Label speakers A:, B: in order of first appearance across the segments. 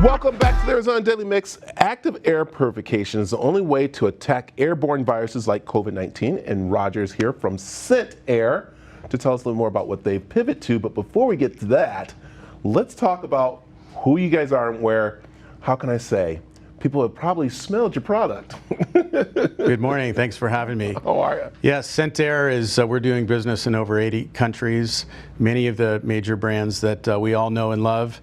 A: Welcome back to the Arizona Daily Mix. Active air purification is the only way to attack airborne viruses like COVID-19. And Roger's here from ScentAir to tell us a little more about what they pivot to. But before we get to that, let's talk about who you guys are and where, how can I say, people have probably smelled your product.
B: Good morning. Thanks for having me.
A: How are you?
B: Yes, ScentAir is, we're doing business in over 80 countries. Many of the major brands that we all know and love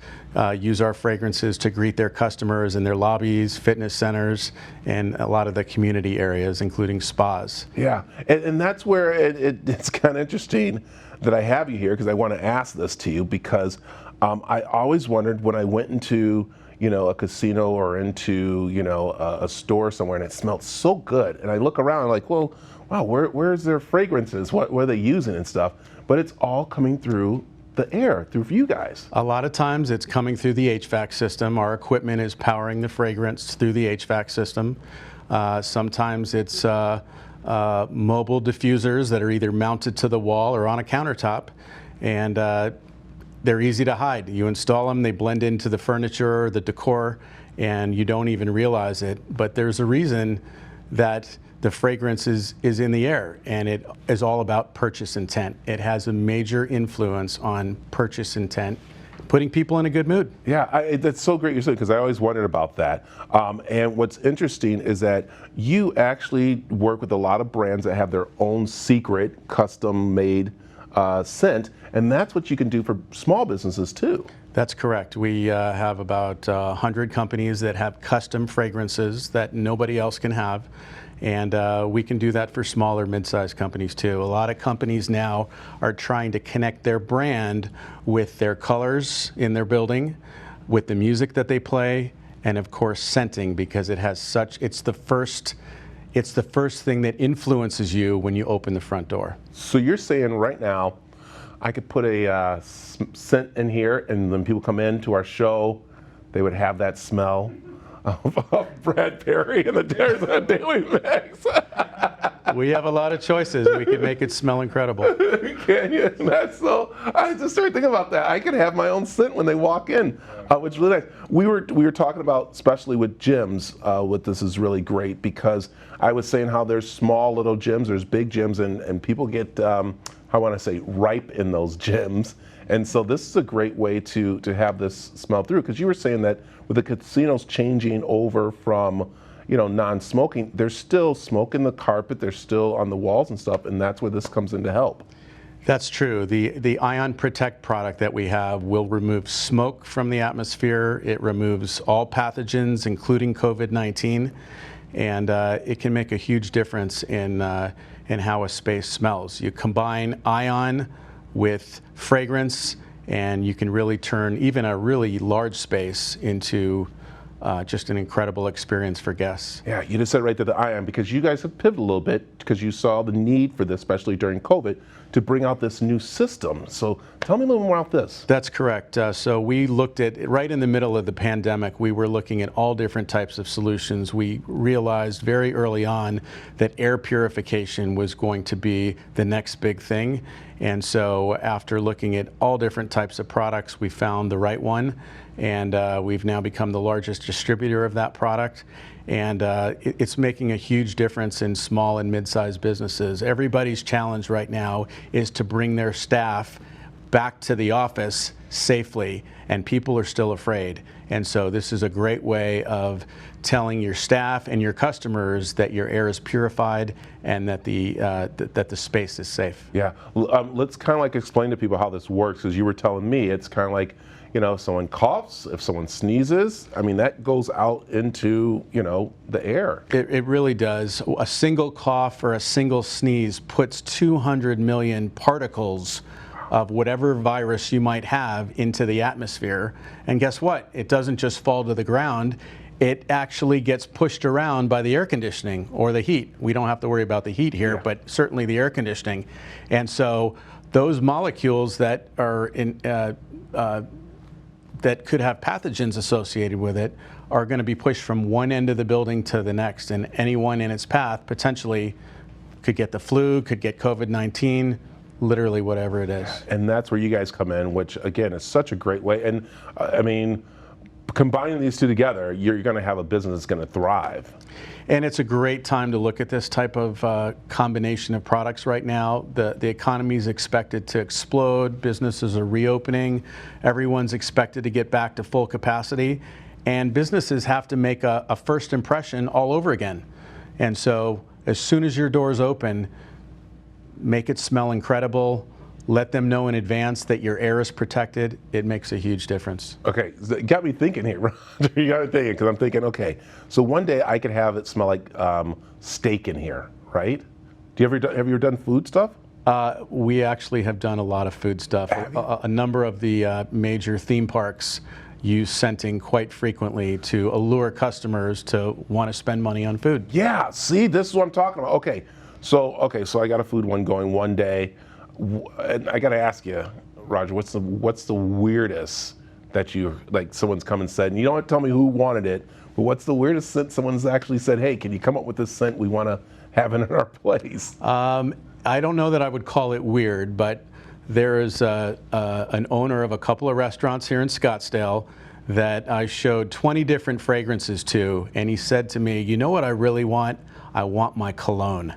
B: use our fragrances to greet their customers in their lobbies, fitness centers, and a lot of the community areas, including spas.
A: Yeah, and that's where it's kind of interesting that I have you here, because I want to ask this to you, because I always wondered when I went into a casino or into, a store somewhere, and it smelled so good. And I look around and like, well, wow, where's their fragrances? What are they using and stuff? But it's all coming through the air, through you guys. A
B: lot of times it's coming through the HVAC system. Our equipment is powering the fragrance through the HVAC system. Sometimes it's mobile diffusers that are either mounted to the wall or on a countertop. And they're easy to hide. You install them, they blend into the furniture, the decor, and you don't even realize it. But there's a reason that the fragrance is in the air, and it is all about purchase intent. It has a major influence on purchase intent, putting people in a good mood.
A: Yeah, that's so great you said, because I always wondered about that. And what's interesting is that you actually work with a lot of brands that have their own secret, custom-made scent, and that's what you can do for small businesses too.
B: That's correct. We have about 100 companies that have custom fragrances that nobody else can have, and we can do that for smaller, mid-sized companies too. A lot of companies now are trying to connect their brand with their colors in their building, with the music that they play, and of course scenting, because it has it's the first thing that influences you when you open the front door. So
A: you're saying right now, I could put a scent in here, and when people come in to our show, they would have that smell of Brad Perry and the Arizona Daily Mix.
B: We have a lot of choices. We can make it smell incredible.
A: Can you? That's so. I just started thinking about that. I could have my own scent when they walk in, which is really nice. We were talking about, especially with gyms, what this is really great, because I was saying how there's small little gyms, there's big gyms, and people get, I want to say, ripe in those gyms. And so this is a great way to have this smell through, because you were saying that with the casinos changing over from non-smoking, there's still smoke in the carpet, they're still on the walls and stuff, and that's where this comes in to help.
B: That's true. The Ion Protect product that we have will remove smoke from the atmosphere. It removes all pathogens, including COVID-19, and it can make a huge difference in how a space smells. You combine Ion with fragrance, and you can really turn even a really large space into just an incredible experience for guests.
A: Yeah, you just said right there, the Ion, because you guys have pivoted a little bit, because you saw the need for this, especially during COVID, to bring out this new system. So tell me a little more about this.
B: That's correct. So we looked at, right in the middle of the pandemic, we were looking at all different types of solutions. We realized very early on that air purification was going to be the next big thing. And so after looking at all different types of products, we found the right one. And we've now become the largest distributor of that product. And it's making a huge difference in small and mid-sized businesses. Everybody's challenge right now is to bring their staff back to the office safely, and people are still afraid. And so this is a great way of telling your staff and your customers that your air is purified and that the space is safe.
A: Yeah, let's kind of like explain to people how this works, because you were telling me it's kind of like, if someone coughs, if someone sneezes, I mean, that goes out into, the air.
B: It really does. A single cough or a single sneeze puts 200 million particles of whatever virus you might have into the atmosphere. And guess what? It doesn't just fall to the ground. It actually gets pushed around by the air conditioning or the heat. We don't have to worry about the heat here, yeah, but certainly the air conditioning. And so those molecules that are in that could have pathogens associated with it are going to be pushed from one end of the building to the next, and anyone in its path potentially could get the flu, could get COVID-19, literally whatever it is.
A: And that's where you guys come in, which again is such a great way. And I mean, combining these two together, you're going to have a business that's going to thrive.
B: And it's a great time to look at this type of combination of products right now. The economy is expected to explode. Businesses are reopening. Everyone's expected to get back to full capacity. And businesses have to make a first impression all over again. And so as soon as your doors open, make it smell incredible. Let them know in advance that your air is protected. It makes a huge difference.
A: Okay, so it got me thinking here, Roger. You got me thinking, because I'm thinking, okay, so one day I could have it smell like steak in here, right? Have you ever done food stuff?
B: We actually have done a lot of food stuff. A number of the major theme parks use scenting quite frequently to allure customers to want to spend money on food.
A: Yeah, see, this is what I'm talking about. Okay, so I got a food one going one day. And I got to ask you, Roger, what's the weirdest that someone's come and said, and you don't have to tell me who wanted it, but what's the weirdest scent someone's actually said, hey, can you come up with this scent we want to have in our place?
B: I don't know that I would call it weird, but there is an owner of a couple of restaurants here in Scottsdale that I showed 20 different fragrances to, and he said to me, you know what I really want? I want my cologne.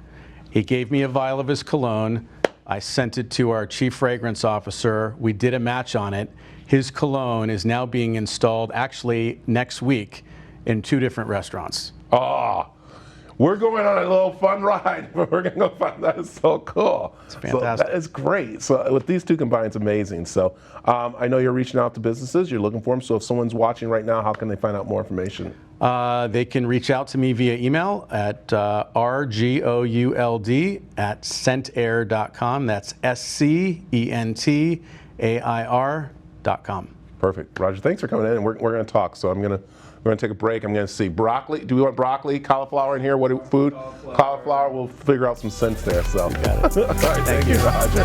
B: He gave me a vial of his cologne. I sent it to our chief fragrance officer. We did a match on it. His cologne is now being installed actually next week in 2 different restaurants.
A: Oh, we're going on a little fun ride. We're going to go find that. Is so cool.
B: It's fantastic.
A: So that is great. So with these two combined, it's amazing. So I know you're reaching out to businesses. You're looking for them. So if someone's watching right now, how can they find out more information?
B: They can reach out to me via email at rgould@scentair.com. That's ScentAir.com.
A: Perfect. Roger, thanks for coming in, and we're going to talk. So we're going to take a break. I'm going to see broccoli. Do we want broccoli, cauliflower in here? Food? Cauliflower. We'll figure out some scents there. So.
B: Got it.
A: All right, thank you, Roger.